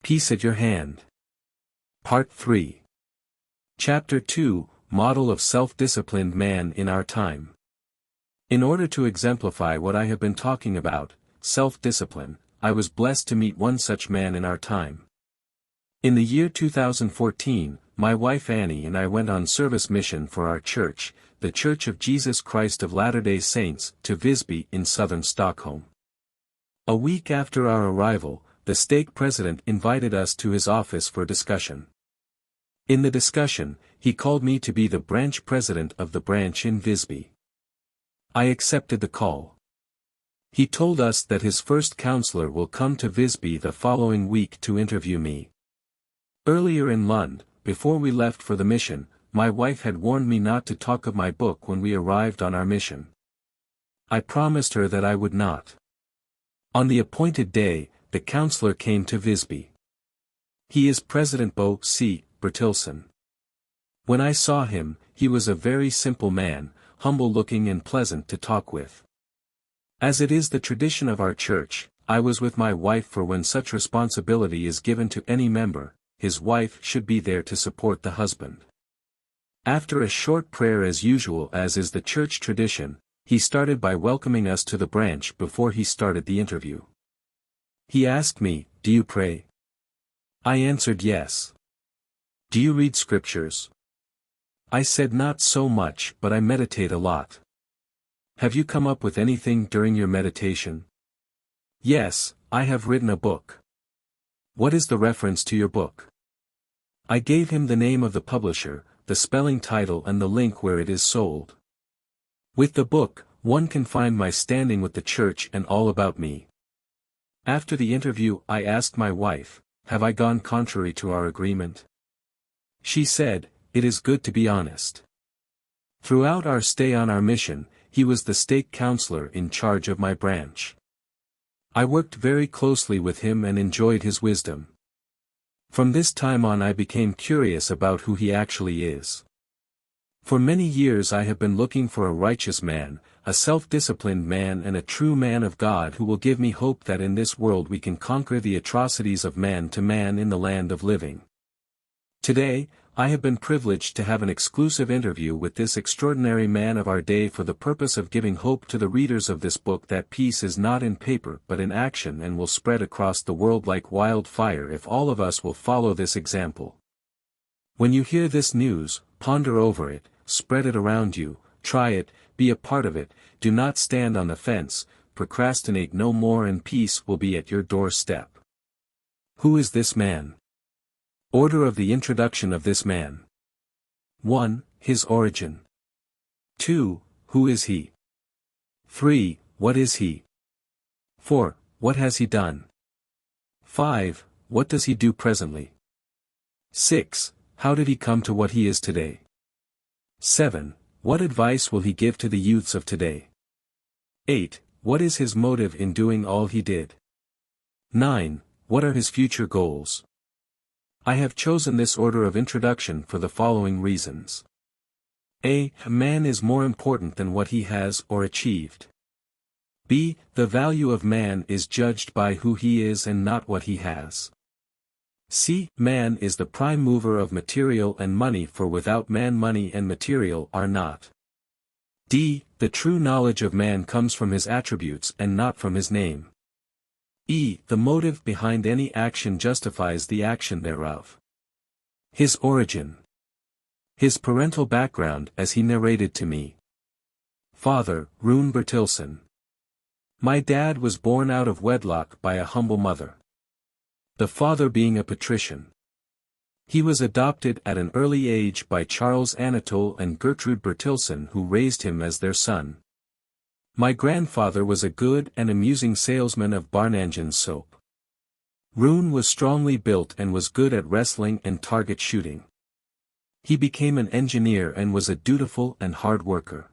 Peace at your hand. Part 3. Chapter 2, Model of Self-Disciplined Man in Our Time. In order to exemplify what I have been talking about, self-discipline, I was blessed to meet one such man in our time. In the year 2014, my wife Annie and I went on service mission for our church, the Church of Jesus Christ of Latter-day Saints, to Visby in southern Stockholm. A week after our arrival, the stake president invited us to his office for discussion. In the discussion, he called me to be the branch president of the branch in Visby. I accepted the call. He told us that his first counselor will come to Visby the following week to interview me. Earlier in Lund, before we left for the mission, my wife had warned me not to talk of my book when we arrived on our mission. I promised her that I would not. On the appointed day, the counselor came to Visby. He is President Bo C. Bertilsson. When I saw him, he was a very simple man, humble-looking and pleasant to talk with. As it is the tradition of our church, I was with my wife, for when such responsibility is given to any member, his wife should be there to support the husband. After a short prayer as usual, as is the church tradition, he started by welcoming us to the branch before he started the interview. He asked me, "Do you pray?" I answered yes. "Do you read scriptures?" I said not so much, but I meditate a lot. "Have you come up with anything during your meditation?" "Yes, I have written a book." "What is the reference to your book?" I gave him the name of the publisher, the spelling title and the link where it is sold. With the book, one can find my standing with the church and all about me. After the interview, I asked my wife, "Have I gone contrary to our agreement?" She said, "It is good to be honest." Throughout our stay on our mission, he was the stake counselor in charge of my branch. I worked very closely with him and enjoyed his wisdom. From this time on I became curious about who he actually is. For many years I have been looking for a righteous man, a self-disciplined man and a true man of God who will give me hope that in this world we can conquer the atrocities of man to man in the land of living. Today, I have been privileged to have an exclusive interview with this extraordinary man of our day for the purpose of giving hope to the readers of this book that peace is not in paper but in action and will spread across the world like wildfire if all of us will follow this example. When you hear this news, ponder over it, spread it around you, try it, be a part of it, do not stand on the fence, procrastinate no more and peace will be at your doorstep. Who is this man? Order of the introduction of this man. 1. His origin. 2. Who is he? 3. What is he? 4. What has he done? 5. What does he do presently? 6. How did he come to what he is today? 7. What advice will he give to the youths of today? 8. What is his motive in doing all he did? 9. What are his future goals? I have chosen this order of introduction for the following reasons. A man is more important than what he has or achieved. B. The value of man is judged by who he is and not what he has. C. Man is the prime mover of material and money, for without man money and material are not. D. The true knowledge of man comes from his attributes and not from his name. E. The motive behind any action justifies the action thereof. His origin. His parental background as he narrated to me. Father, Rune Bertilsson. My dad was born out of wedlock by a humble mother. The father being a patrician. He was adopted at an early age by Charles Anatole and Gertrude Bertilsson, who raised him as their son. My grandfather was a good and amusing salesman of Barnangen's soap. Rune was strongly built and was good at wrestling and target shooting. He became an engineer and was a dutiful and hard worker.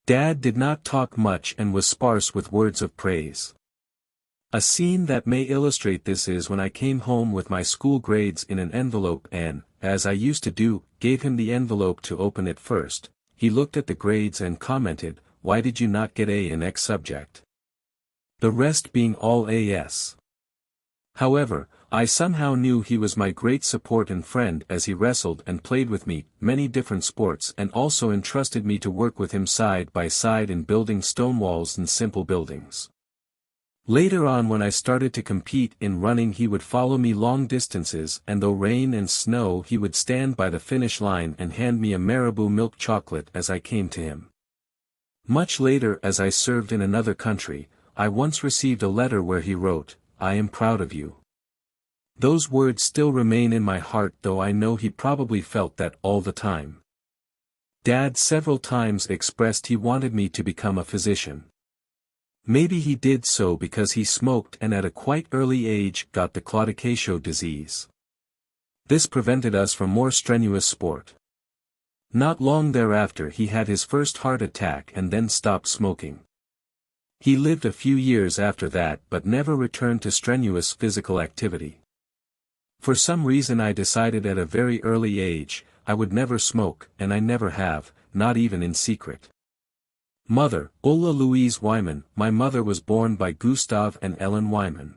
Dad did not talk much and was sparse with words of praise. A scene that may illustrate this is when I came home with my school grades in an envelope and, as I used to do, gave him the envelope to open it first. He looked at the grades and commented, "Why did you not get A in X subject?" The rest being all As. However, I somehow knew he was my great support and friend as he wrestled and played with me many different sports and also entrusted me to work with him side by side in building stone walls and simple buildings. Later on when I started to compete in running he would follow me long distances and though rain and snow he would stand by the finish line and hand me a Marabou milk chocolate as I came to him. Much later as I served in another country, I once received a letter where he wrote, "I am proud of you." Those words still remain in my heart though I know he probably felt that all the time. Dad several times expressed he wanted me to become a physician. Maybe he did so because he smoked and at a quite early age got the Claudication disease. This prevented us from more strenuous sport. Not long thereafter he had his first heart attack and then stopped smoking. He lived a few years after that but never returned to strenuous physical activity. For some reason I decided at a very early age, I would never smoke and I never have, not even in secret. Mother, Ulla Louise Wyman. My mother was born by Gustav and Ellen Wyman.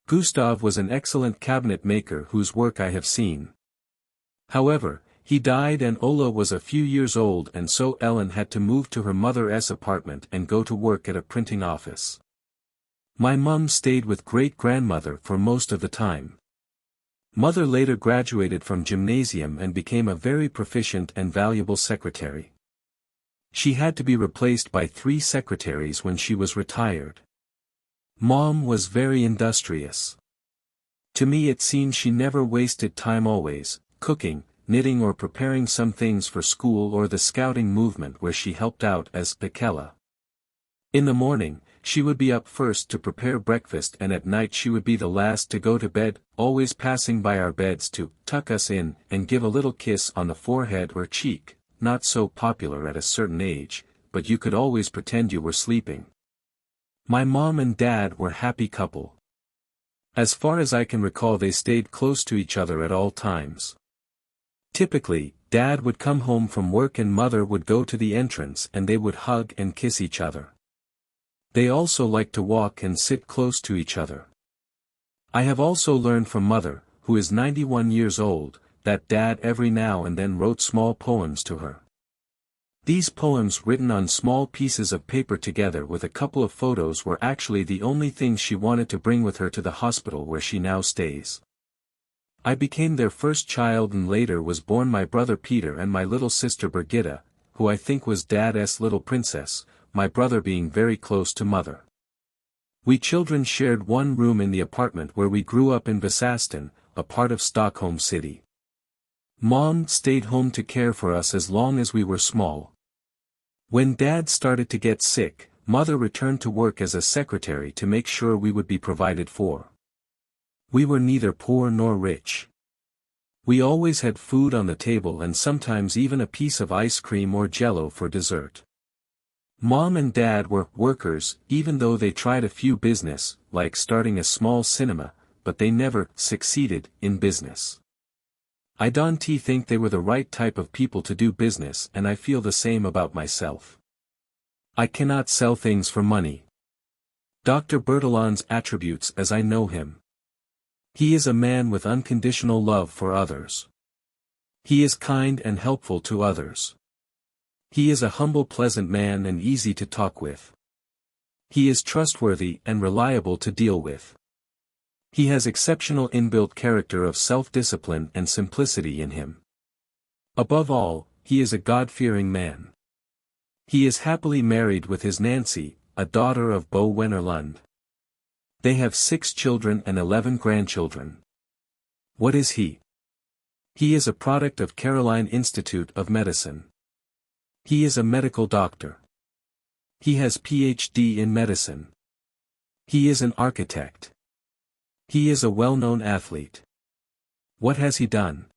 Gustav was an excellent cabinet maker whose work I have seen. However, he died and Ulla was a few years old and so Ellen had to move to her mother's apartment and go to work at a printing office. My mum stayed with great-grandmother for most of the time. Mother later graduated from gymnasium and became a very proficient and valuable secretary. She had to be replaced by 3 secretaries when she was retired. Mom was very industrious. To me it seemed she never wasted time always, cooking, knitting or preparing some things for school or the scouting movement where she helped out as Bekela. In the morning, she would be up first to prepare breakfast and at night she would be the last to go to bed, always passing by our beds to tuck us in and give a little kiss on the forehead or cheek, not so popular at a certain age, but you could always pretend you were sleeping. My mom and dad were a happy couple. As far as I can recall they stayed close to each other at all times. Typically, Dad would come home from work and Mother would go to the entrance and they would hug and kiss each other. They also liked to walk and sit close to each other. I have also learned from Mother, who is 91 years old, that Dad every now and then wrote small poems to her. These poems written on small pieces of paper together with a couple of photos were actually the only things she wanted to bring with her to the hospital where she now stays. I became their first child and later was born my brother Peter and my little sister Brigitta, who I think was Dad's little princess, my brother being very close to Mother. We children shared one room in the apartment where we grew up in Vasasten, a part of Stockholm City. Mom stayed home to care for us as long as we were small. When Dad started to get sick, Mother returned to work as a secretary to make sure we would be provided for. We were neither poor nor rich. We always had food on the table and sometimes even a piece of ice cream or jello for dessert. Mom and Dad were workers, even though they tried a few business, like starting a small cinema, but they never succeeded in business. I don't think they were the right type of people to do business and I feel the same about myself. I cannot sell things for money. Dr. Bertillon's attributes as I know him. He is a man with unconditional love for others. He is kind and helpful to others. He is a humble pleasant man and easy to talk with. He is trustworthy and reliable to deal with. He has exceptional inbuilt character of self-discipline and simplicity in him. Above all, he is a God-fearing man. He is happily married with his Nancy, a daughter of Bo Wennerlund. They have 6 children and 11 grandchildren. What is he? He is a product of Caroline Institute of Medicine. He is a medical doctor. He has Ph.D. in medicine. He is an architect. He is a well-known athlete. What has he done?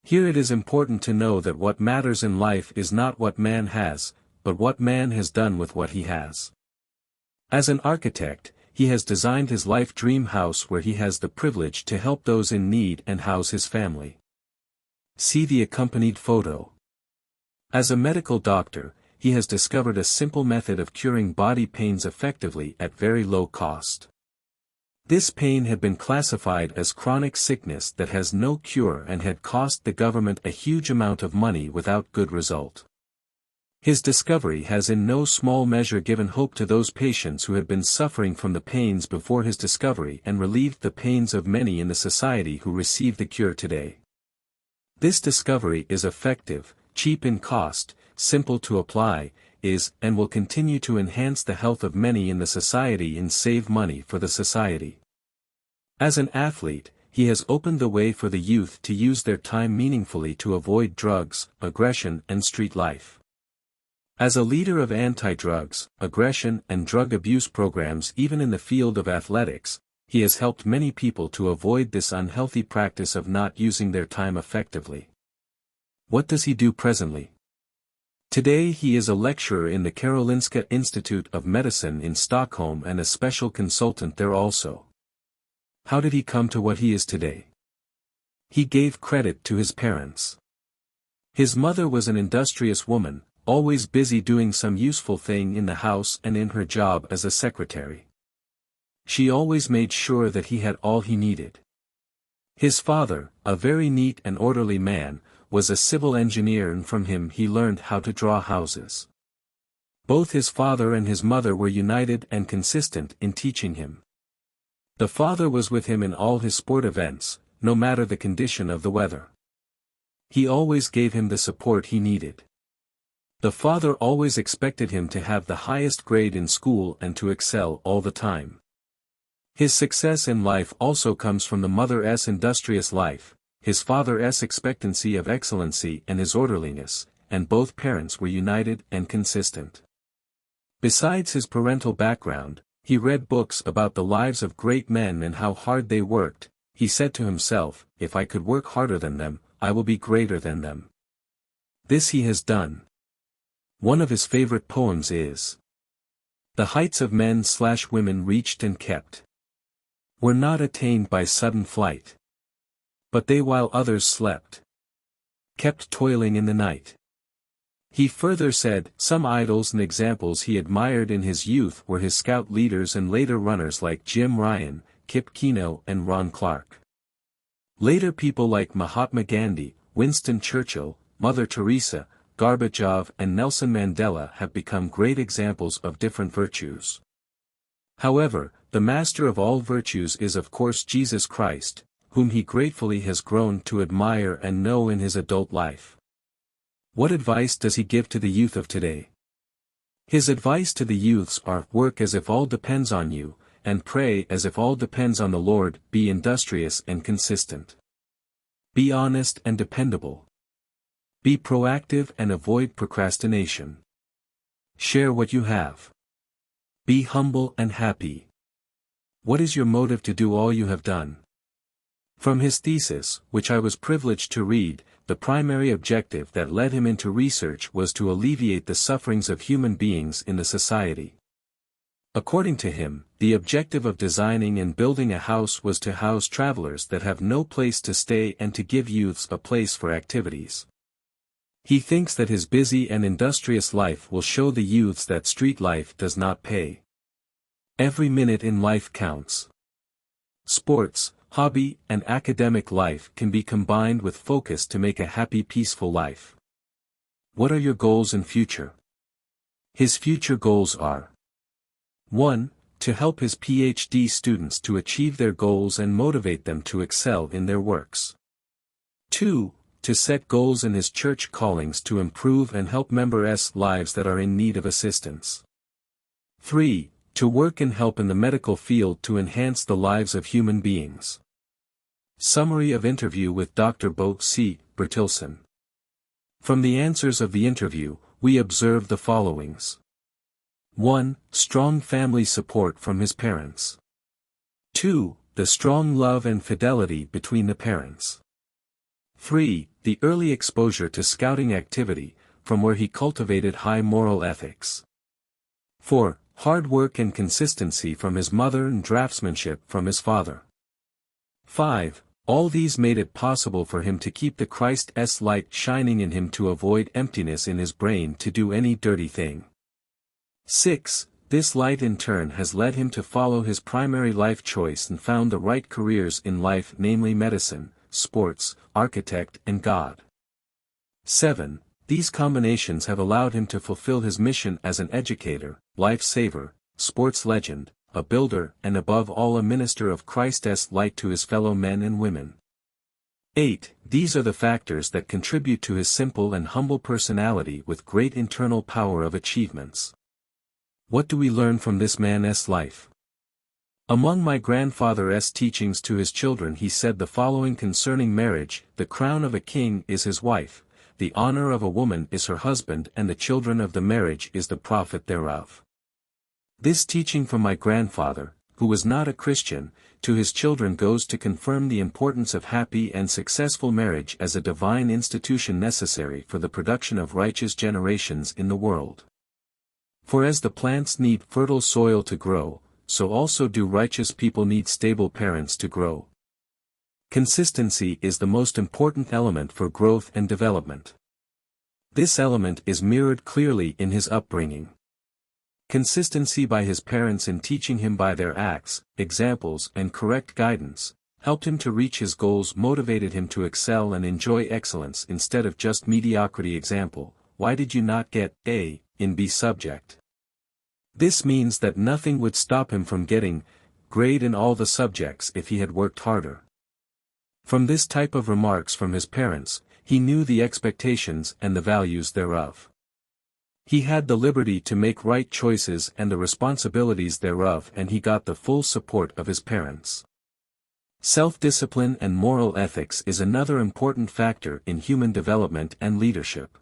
Here it is important to know that what matters in life is not what man has, but what man has done with what he has. As an architect, he has designed his life dream house where he has the privilege to help those in need and house his family. See the accompanied photo. As a medical doctor, he has discovered a simple method of curing body pains effectively at very low cost. This pain had been classified as chronic sickness that has no cure and had cost the government a huge amount of money without good result. His discovery has in no small measure given hope to those patients who had been suffering from the pains before his discovery and relieved the pains of many in the society who receive the cure today. This discovery is effective, cheap in cost, simple to apply, is and will continue to enhance the health of many in the society and save money for the society. As an athlete, he has opened the way for the youth to use their time meaningfully to avoid drugs, aggression and street life. As a leader of anti-drugs, aggression and drug abuse programs even in the field of athletics, he has helped many people to avoid this unhealthy practice of not using their time effectively. What does he do presently? Today he is a lecturer in the Karolinska Institute of Medicine in Stockholm and a special consultant there also. How did he come to what he is today? He gave credit to his parents. His mother was an industrious woman, always busy doing some useful thing in the house and in her job as a secretary. She always made sure that he had all he needed. His father, a very neat and orderly man, was a civil engineer and from him he learned how to draw houses. Both his father and his mother were united and consistent in teaching him. The father was with him in all his sport events, no matter the condition of the weather. He always gave him the support he needed. The father always expected him to have the highest grade in school and to excel all the time. His success in life also comes from the mother's industrious life, his father's expectancy of excellency and his orderliness, and both parents were united and consistent. Besides his parental background, he read books about the lives of great men and how hard they worked. He said to himself, if I could work harder than them, I will be greater than them. This he has done. One of his favorite poems is, "The heights of men/women reached and kept were not attained by sudden flight. But they while others slept kept toiling in the night." He further said, some idols and examples he admired in his youth were his scout leaders and later runners like Jim Ryan, Kip Keino and Ron Clark. Later people like Mahatma Gandhi, Winston Churchill, Mother Teresa, Gorbachev and Nelson Mandela have become great examples of different virtues. However, the master of all virtues is of course Jesus Christ, whom he gratefully has grown to admire and know in his adult life. What advice does he give to the youth of today? His advice to the youths are, work as if all depends on you, and pray as if all depends on the Lord, be industrious and consistent. Be honest and dependable. Be proactive and avoid procrastination. Share what you have. Be humble and happy. What is your motive to do all you have done? From his thesis, which I was privileged to read, the primary objective that led him into research was to alleviate the sufferings of human beings in the society. According to him, the objective of designing and building a house was to house travelers that have no place to stay and to give youths a place for activities. He thinks that his busy and industrious life will show the youths that street life does not pay. Every minute in life counts. Sports, hobby, and academic life can be combined with focus to make a happy, peaceful life. What are your goals in future? His future goals are: 1. To help his PhD students to achieve their goals and motivate them to excel in their works. 2. To set goals in his church callings to improve and help members' lives that are in need of assistance. 3. To work and help in the medical field to enhance the lives of human beings. Summary of interview with Dr. Bo C. Bertilsson. From the answers of the interview, we observe the followings. 1. Strong family support from his parents. 2. The strong love and fidelity between the parents. 3. The early exposure to scouting activity, from where he cultivated high moral ethics. 4. Hard work and consistency from his mother and draftsmanship from his father. 5. All these made it possible for him to keep the Christ's light shining in him to avoid emptiness in his brain to do any dirty thing. 6. This light in turn has led him to follow his primary life choice and found the right careers in life, namely medicine, sports, architect and God. 7. These combinations have allowed him to fulfill his mission as an educator, life saver, sports legend, a builder and above all a minister of Christ's light to his fellow men and women. 8. These are the factors that contribute to his simple and humble personality with great internal power of achievements. What do we learn from this man's life? Among my grandfather's teachings to his children he said the following concerning marriage: the crown of a king is his wife, the honor of a woman is her husband, and the children of the marriage is the profit thereof. This teaching from my grandfather, who was not a Christian, to his children goes to confirm the importance of happy and successful marriage as a divine institution necessary for the production of righteous generations in the world. For as the plants need fertile soil to grow, so also do righteous people need stable parents to grow. Consistency is the most important element for growth and development. This element is mirrored clearly in his upbringing. Consistency by his parents in teaching him by their acts, examples and correct guidance, helped him to reach his goals, motivated him to excel and enjoy excellence instead of just mediocrity. Example: why did you not get A in B subject? This means that nothing would stop him from getting grade in all the subjects if he had worked harder. From this type of remarks from his parents, he knew the expectations and the values thereof. He had the liberty to make right choices and the responsibilities thereof, and he got the full support of his parents. Self-discipline and moral ethics is another important factor in human development and leadership.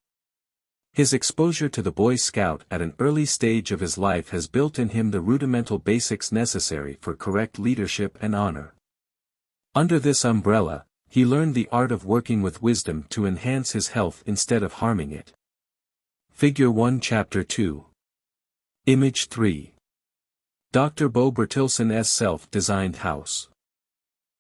His exposure to the Boy Scout at an early stage of his life has built in him the rudimental basics necessary for correct leadership and honor. Under this umbrella, he learned the art of working with wisdom to enhance his health instead of harming it. Figure 1, Chapter 2. Image 3. Dr. Bo Bertilson's self-designed house.